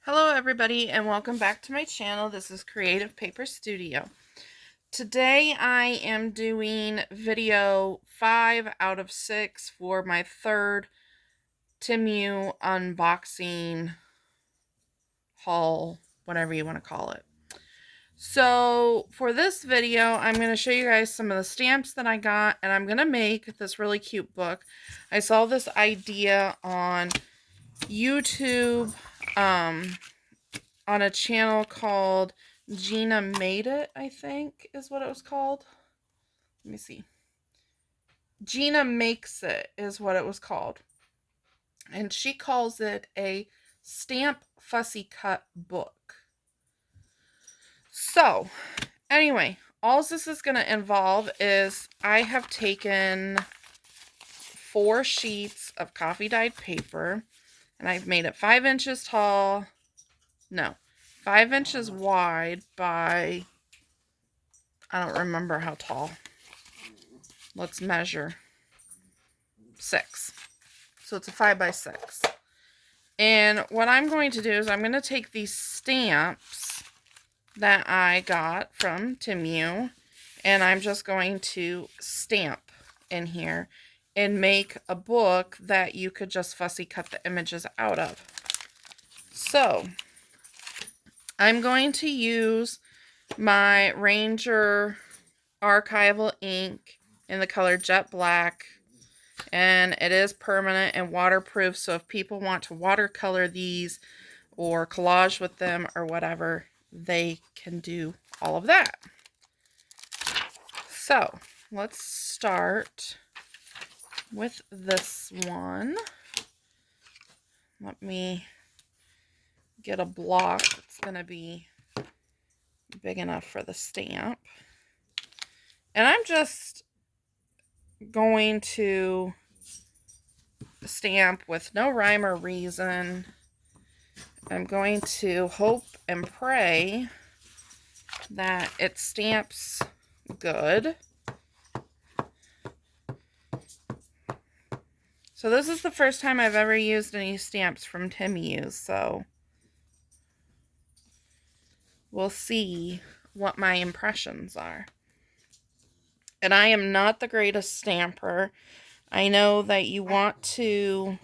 Hello everybody and welcome back to my channel. This is Creative Paper Studio. Today I am doing video 5 out of 6 for my third Temu unboxing haul, whatever you want to call it. So for this video I'm going to show you guys some of the stamps that I got, and I'm going to make this really cute book. I saw this idea on YouTube on a channel called Gina Made It, I think is what it was called. Let me see. Gina Makes It is what it was called. And she calls it a stamp fussy cut book. So, anyway, all this is going to involve is I have taken 4 sheets of coffee dyed paper, and I've made it 5 inches tall. No, 5 inches wide by, I don't remember how tall. Let's measure. 6. So it's a 5 by 6. And what I'm going to do is I'm going to take these stamps that I got from Temu, and I'm just going to stamp in here and make a book that you could just fussy cut the images out of. So I'm going to use my Ranger archival ink in the color Jet Black, and it is permanent and waterproof, so if people want to watercolor these or collage with them or whatever, they can do all of that. So let's start with this one. Let me get a block that's going to be big enough for the stamp. And I'm just going to stamp with no rhyme or reason. I'm going to hope and pray that it stamps good. So this is the first time I've ever used any stamps from Temu, so we'll see what my impressions are. And I am not the greatest stamper. I know that you want to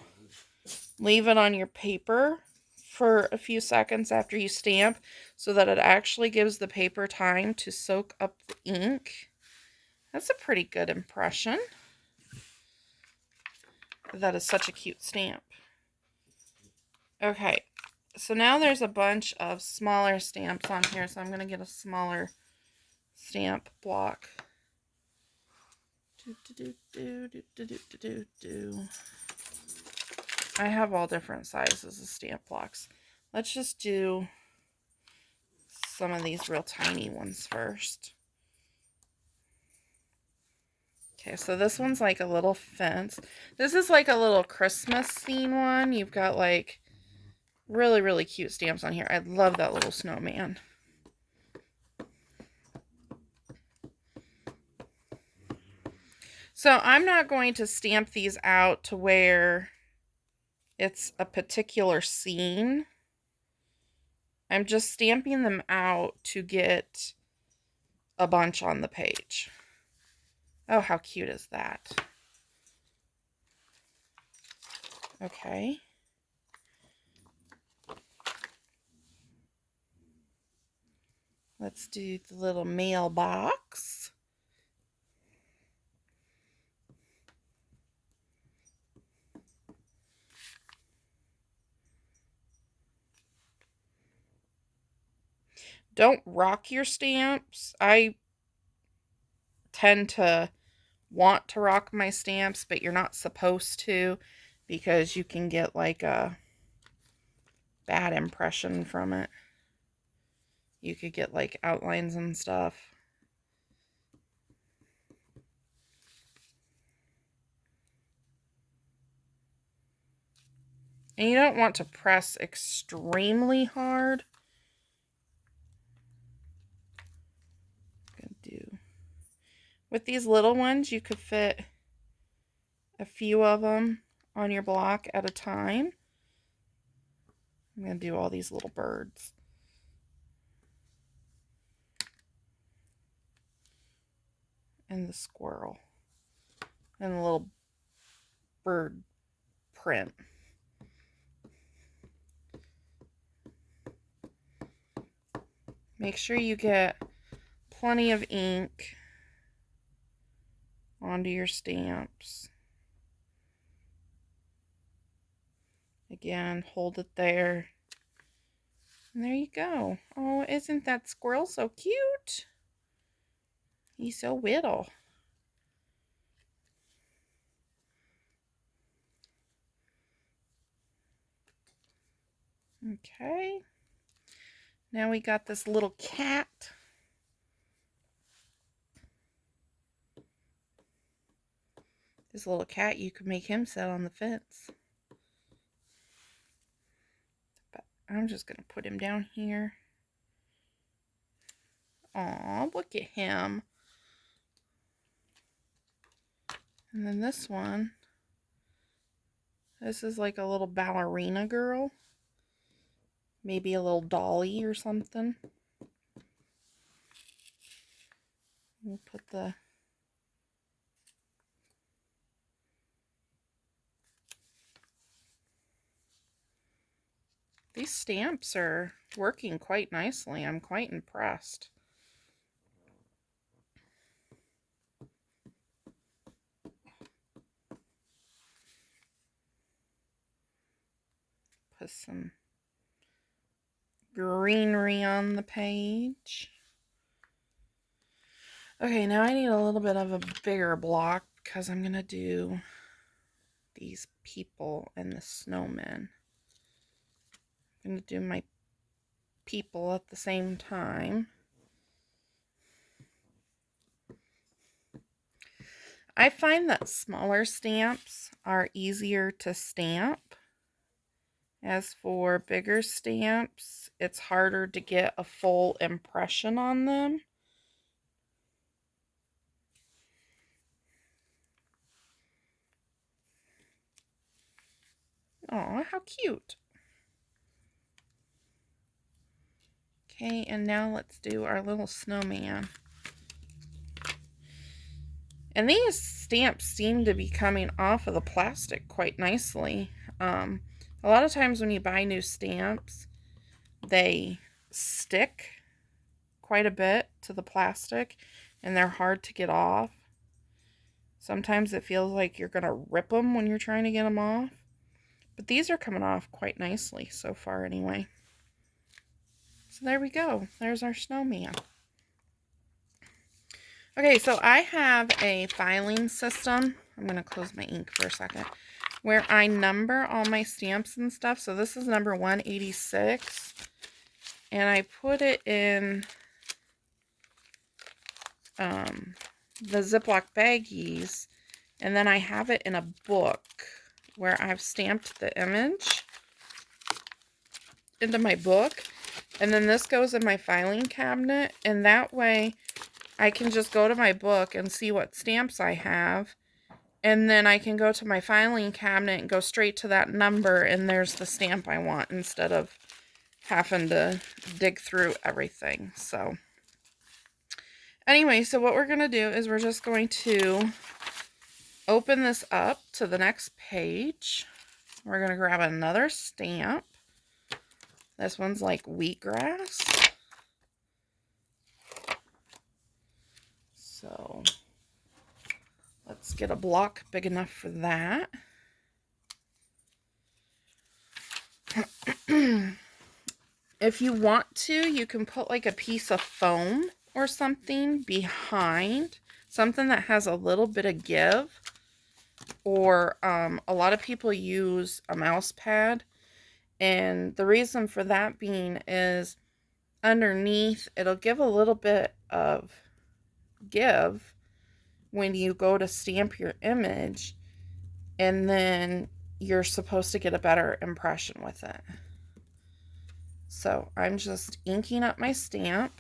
leave it on your paper for a few seconds after you stamp so that it actually gives the paper time to soak up the ink. That's a pretty good impression. That is such a cute stamp. Okay, so now there's a bunch of smaller stamps on here, so I'm going to get a smaller stamp block. I have all different sizes of stamp blocks. Let's just do some of these real tiny ones first. Okay, so this one's like a little fence. This is like a little Christmas scene one. You've got like really, really cute stamps on here. I love that little snowman. So I'm not going to stamp these out to where it's a particular scene. I'm just stamping them out to get a bunch on the page. Oh, how cute is that? Okay. Let's do the little mailbox. Don't rock your stamps. I tend to want to rock my stamps, but you're not supposed to, because you can get like a bad impression from it. You could get like outlines and stuff. And you don't want to press extremely hard. With these little ones, you could fit a few of them on your block at a time. I'm going to do all these little birds. And the squirrel. And the little bird print. Make sure you get plenty of ink onto your stamps. Again, hold it there. And there you go. Oh, isn't that squirrel so cute? He's so little. Okay. Now we got this little cat. This little cat, you could make him sit on the fence. But I'm just going to put him down here. Aw, look at him. And then this one. This is like a little ballerina girl. Maybe a little dolly or something. We'll put the... These stamps are working quite nicely. I'm quite impressed. Put some greenery on the page. Okay, now I need a little bit of a bigger block because I'm going to do these people and the snowmen. I'm going to do my people at the same time. I find that smaller stamps are easier to stamp. As for bigger stamps, it's harder to get a full impression on them. Aw, how cute. Okay, and now let's do our little snowman. And these stamps seem to be coming off of the plastic quite nicely. A lot of times when you buy new stamps, they stick quite a bit to the plastic and they're hard to get off. Sometimes it feels like you're going to rip them when you're trying to get them off. But these are coming off quite nicely so far anyway. So there we go. There's our snowman. Okay, so I have a filing system. I'm going to close my ink for a second. Where I number all my stamps and stuff. So this is number 186. And I put it in the Ziploc baggies. And then I have it in a book where I've stamped the image into my book. And then this goes in my filing cabinet. And that way I can just go to my book and see what stamps I have. And then I can go to my filing cabinet and go straight to that number. And there's the stamp I want instead of having to dig through everything. So anyway, so what we're going to do is we're just going to open this up to the next page. We're going to grab another stamp. This one's like wheatgrass. So let's get a block big enough for that. If you want to, you can put like a piece of foam or something behind. Something that has a little bit of give. Or a lot of people use a mouse pad. And the reason for that being is underneath, it'll give a little bit of give when you go to stamp your image. And then you're supposed to get a better impression with it. So I'm just inking up my stamp.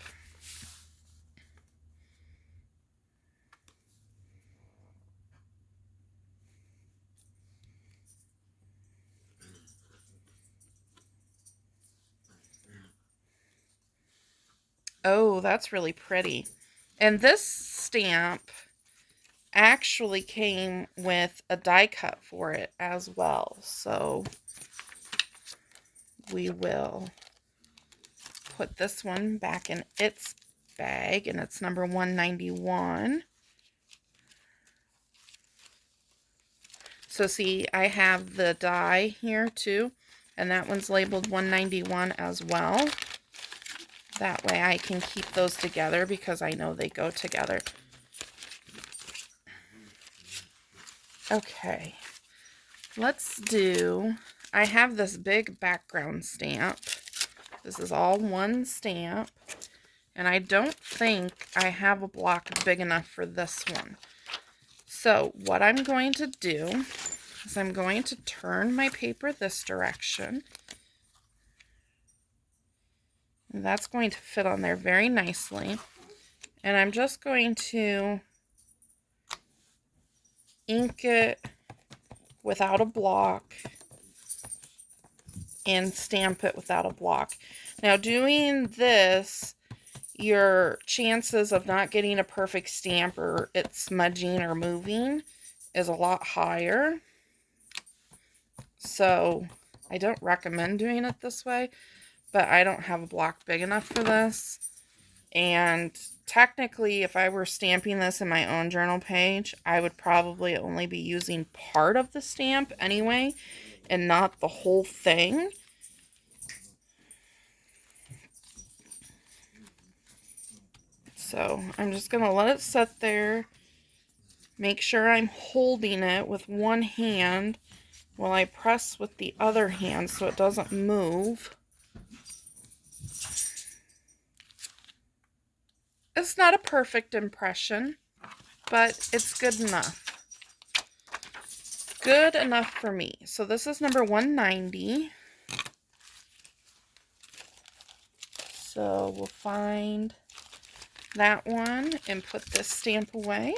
Oh, that's really pretty. And this stamp actually came with a die cut for it as well. So we will put this one back in its bag, and it's number 191. So see, I have the die here too, and that one's labeled 191 as well. That way I can keep those together because I know they go together. Okay, let's do, I have this big background stamp. This is all one stamp, and I don't think I have a block big enough for this one. So what I'm going to do is I'm going to turn my paper this direction. And that's going to fit on there very nicely. And I'm just going to ink it without a block and stamp it without a block. Now doing this, your chances of not getting a perfect stamp or it smudging or moving is a lot higher. So I don't recommend doing it this way, but I don't have a block big enough for this. And technically, if I were stamping this in my own journal page, I would probably only be using part of the stamp anyway, and not the whole thing. So I'm just going to let it sit there. Make sure I'm holding it with one hand while I press with the other hand so it doesn't move. It's not a perfect impression, but it's good enough. Good enough for me. So this is number 190. So we'll find that one and put this stamp away.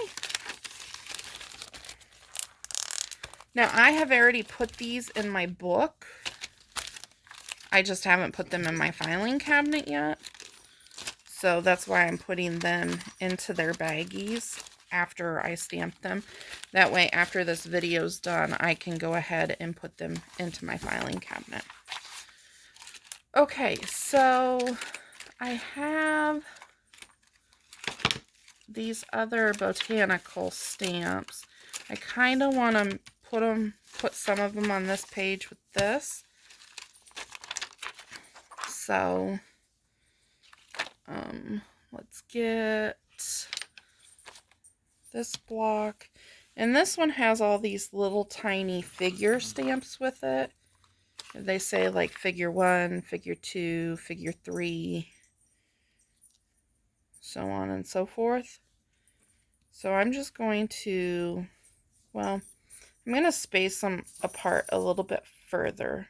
Now I have already put these in my book. I just haven't put them in my filing cabinet yet. So that's why I'm putting them into their baggies after I stamp them. That way, after this video's done, I can go ahead and put them into my filing cabinet. Okay, so I have these other botanical stamps. I kind of want to put some of them on this page with this. So let's get this block, and this one has all these little tiny figure stamps with it. They say like figure 1, figure 2, figure 3, so on and so forth. So I'm just going to, well, I'm going to space them apart a little bit further.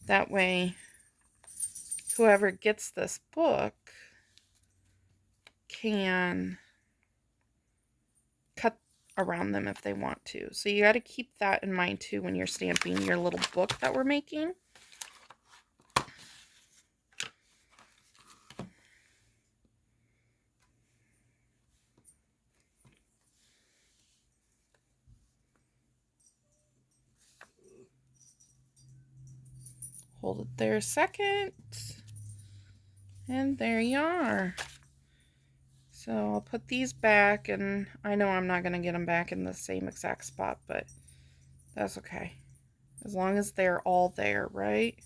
That way, whoever gets this book can cut around them if they want to. So you got to keep that in mind too when you're stamping your little book that we're making. Hold it there a second. And there you are. So I'll put these back, and I know I'm not going to get them back in the same exact spot, but that's okay. As long as they're all there, right?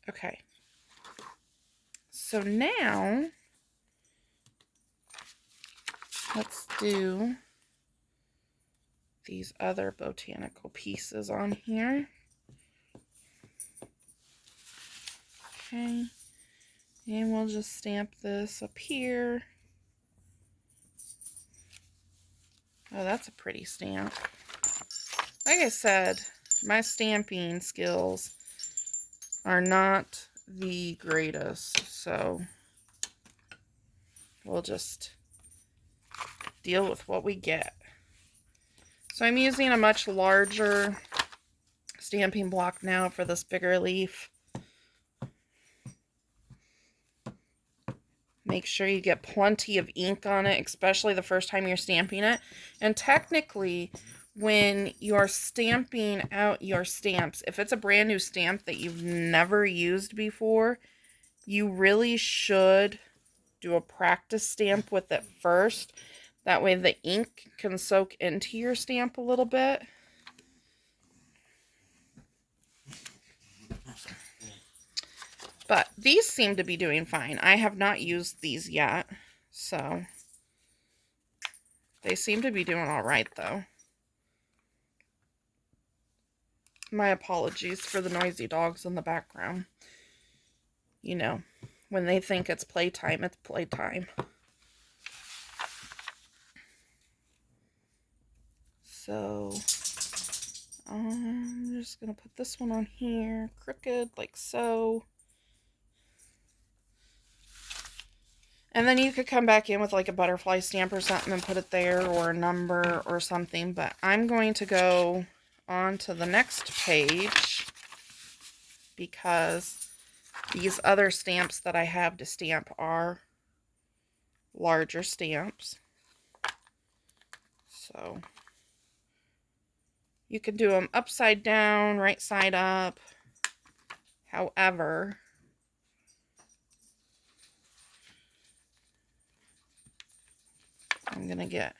Okay. So now, let's do these other botanical pieces on here. Okay. And we'll just stamp this up here. Oh, that's a pretty stamp. Like I said, my stamping skills are not the greatest, so we'll just deal with what we get. So I'm using a much larger stamping block now for this bigger leaf. Make sure you get plenty of ink on it, especially the first time you're stamping it. And technically, when you're stamping out your stamps, if it's a brand new stamp that you've never used before, you really should do a practice stamp with it first. That way the ink can soak into your stamp a little bit. But these seem to be doing fine. I have not used these yet, so they seem to be doing all right, though. My apologies for the noisy dogs in the background. You know, when they think it's playtime, it's playtime. So, I'm just going to put this one on here, crooked, like so. And then you could come back in with like a butterfly stamp or something and put it there, or a number or something. But I'm going to go on to the next page because these other stamps that I have to stamp are larger stamps. So you can do them upside down, right side up. However, I'm going to get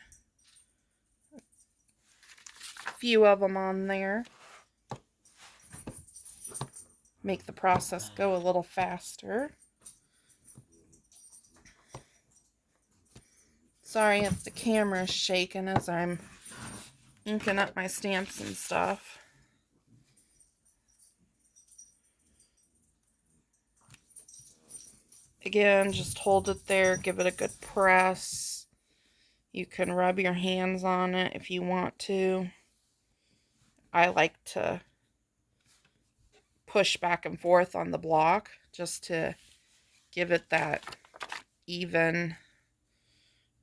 a few of them on there. Make the process go a little faster. Sorry if the camera is shaking as I'm inking up my stamps and stuff. Again, just hold it there, give it a good press. You can rub your hands on it if you want to. I like to push back and forth on the block just to give it that even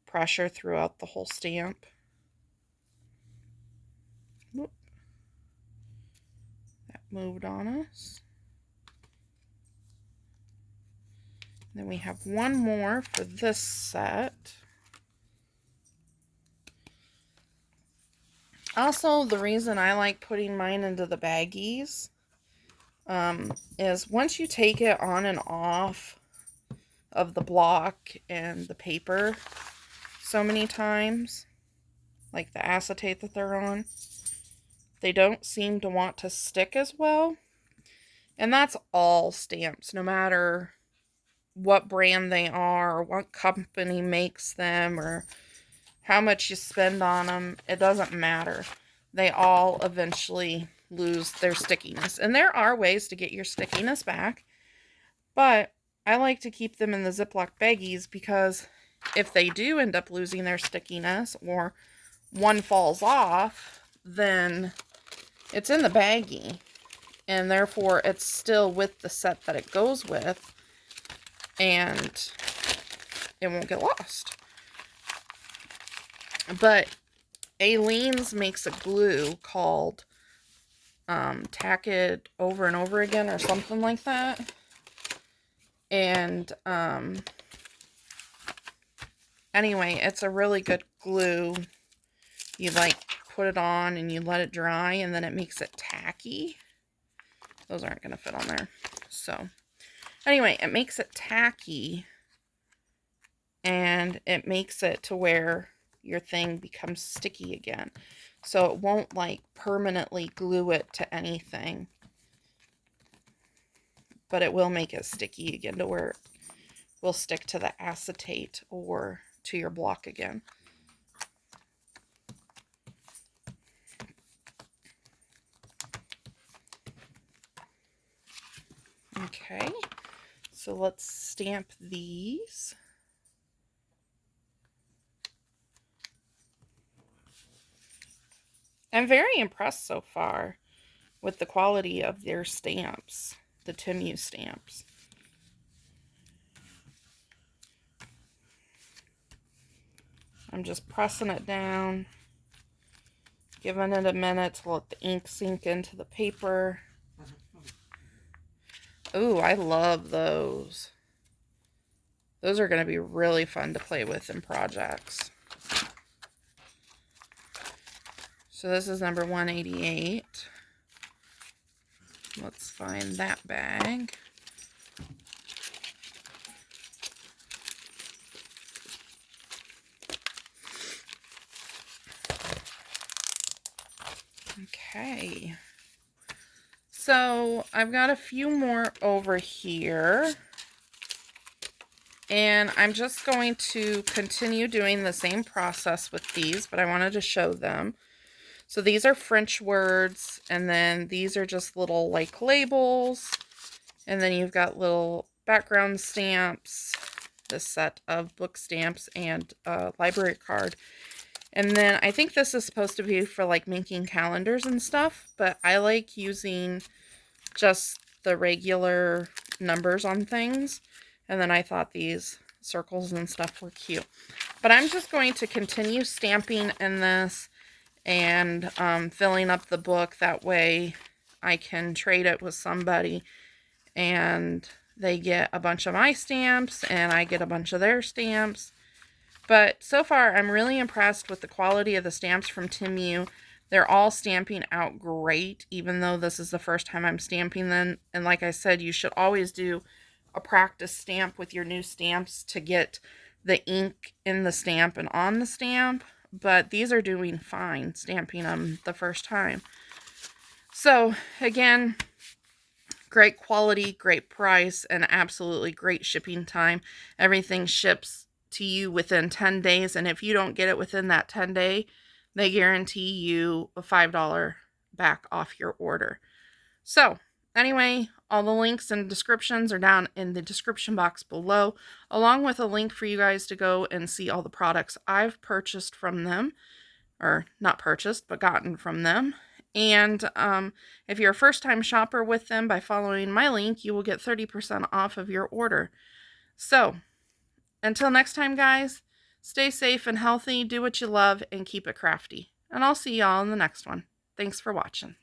pressure throughout the whole stamp. Whoop. That moved on us. Then we have one more for this set. Also, the reason I like putting mine into the baggies is once you take it on and off of the block and the paper so many times, like the acetate that they're on, they don't seem to want to stick as well. And that's all stamps, no matter what brand they are, or what company makes them, or how much you spend on them. It doesn't matter. They all eventually lose their stickiness. And there are ways to get your stickiness back, but I like to keep them in the Ziploc baggies because if they do end up losing their stickiness or one falls off, then it's in the baggie, and therefore it's still with the set that it goes with, and it won't get lost. But Aleene's makes a glue called Tack It Over and Over Again or something like that. And anyway, it's a really good glue. You like put it on and you let it dry, and then it makes it tacky. Those aren't going to fit on there. So anyway, it makes it tacky, and it makes it to where your thing becomes sticky again. So it won't like permanently glue it to anything, but it will make it sticky again to where it will stick to the acetate or to your block again. Okay, so let's stamp these. I'm very impressed so far with the quality of their stamps, the Temu stamps. I'm just pressing it down Giving it a minute to let the ink sink into the paper. Ooh, I love those. Those are going to be really fun to play with in projects. So this is number 188. Let's find that bag. Okay. So I've got a few more over here. And I'm just going to continue doing the same process with these, but I wanted to show them. So these are French words, and then these are just little like labels. And then you've got little background stamps, this set of book stamps, and a library card. And then I think this is supposed to be for like making calendars and stuff, but I like using just the regular numbers on things. And then I thought these circles and stuff were cute. But I'm just going to continue stamping in this and filling up the book. That way I can trade it with somebody and they get a bunch of my stamps and I get a bunch of their stamps. But so far I'm really impressed with the quality of the stamps from Temu. They're all stamping out great, even though this is the first time I'm stamping them. And like I said, you should always do a practice stamp with your new stamps to get the ink in the stamp and on the stamp. But these are doing fine stamping them the first time. So again, great quality, great price, and absolutely great shipping time. Everything ships to you within 10 days. And if you don't get it within that 10-day, they guarantee you a $5 back off your order. So anyway, all the links and descriptions are down in the description box below, along with a link for you guys to go and see all the products I've purchased from them, or not purchased, but gotten from them. And if you're a first-time shopper with them, by following my link, you will get 30% off of your order. So until next time, guys, stay safe and healthy, do what you love, and keep it crafty. And I'll see y'all in the next one. Thanks for watching.